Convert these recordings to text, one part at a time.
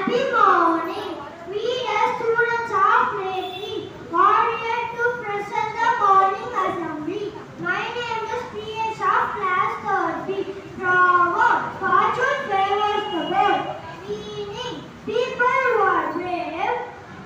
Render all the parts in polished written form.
Happy morning. We are students of Maitri are here to present the morning assembly. My name is P.S. of class 3rd. Proverb. Fortune favors the bold. Meaning, people who are brave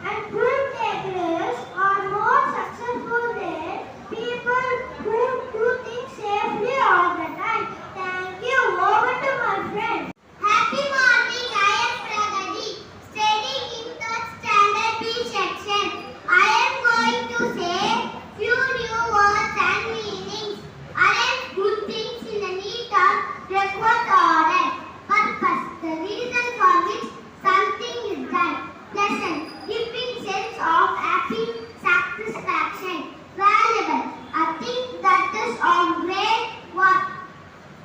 and good takers are more successful than people who do things safely all the time. Thank you. Over to my friend. Happy morning, I am Pragati, studying in 3rd standard B section. I am going to say few new words and meanings. Arrange good things in a neat or record order. Purpose, the reason for which something is done. Lesson, giving sense of happy satisfaction. Valuable, a thing that is of great worth.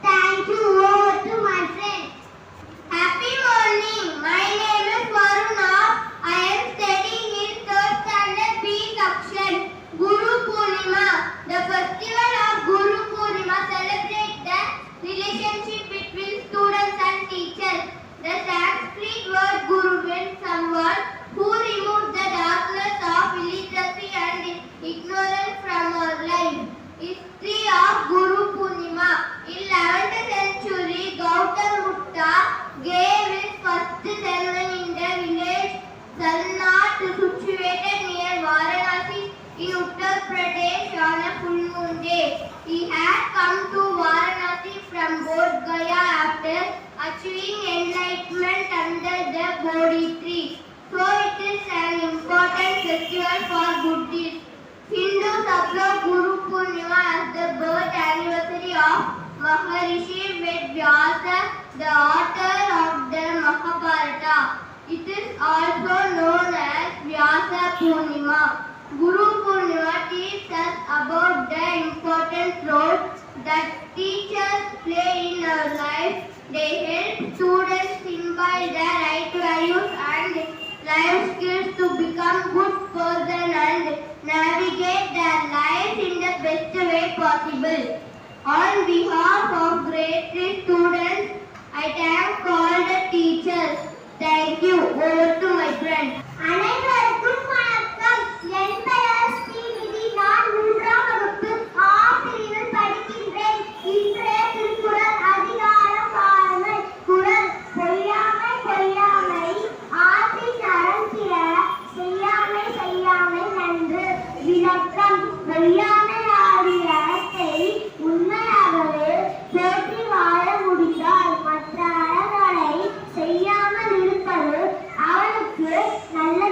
Thank you. Over to my friend. Happy morning. My name is Varuna. I am studying in 3rd standard B section. Guru Purnima. The festival of Guru Purnima celebrates the relationship between students and teachers. The Sanskrit word Guru means someone who removes the darkness of illiteracy and ignorance from our life. History of Guru Purnima. In 11th century, Gautam Buddha gave his first sermon in the village Sarnath, situated near Varanasi in Uttar Pradesh on a full moon day. He had come to Varanasi from Bodh Gaya after achieving enlightenment under the Bodhi tree. So it is an important festival for Buddhists. Hindus observe Guru Purnima as the birth anniversary of Maharishi Vyasa, the author of the Mahabharata. It is also known as Vyasa Purnima. Guru Purnima teaches us about the important role that teachers play in our life. They help students imbibe the right values and life skills to become good person and navigate their life in the best way possible. On behalf of grade 3 students, I thank all the teachers. Thank you. Over to my friend. அனைவருக்கும் வணக்கம். என் பெயர் ஸ்ரீநிதி. நான் 3ஆம் வகுப்பு ஆ பிரிவில் படிக்கின்றேன். இன்றைய திருக்குறள் அதிகாரம் பாருங்கள். குறள் பொய்யாமை பொய்யாமை ஆற்றின் அறந்திர செய்யாமை செய்யாமை நன்று. விளக்கம் பொய்யாமை ஆகிய அறத்தை உண்மையாகவே போற்றி வாழ முடிந்தால் மற்ற அறங்களை செய்யாமல் இருப்பது அவனுக்கு நல்ல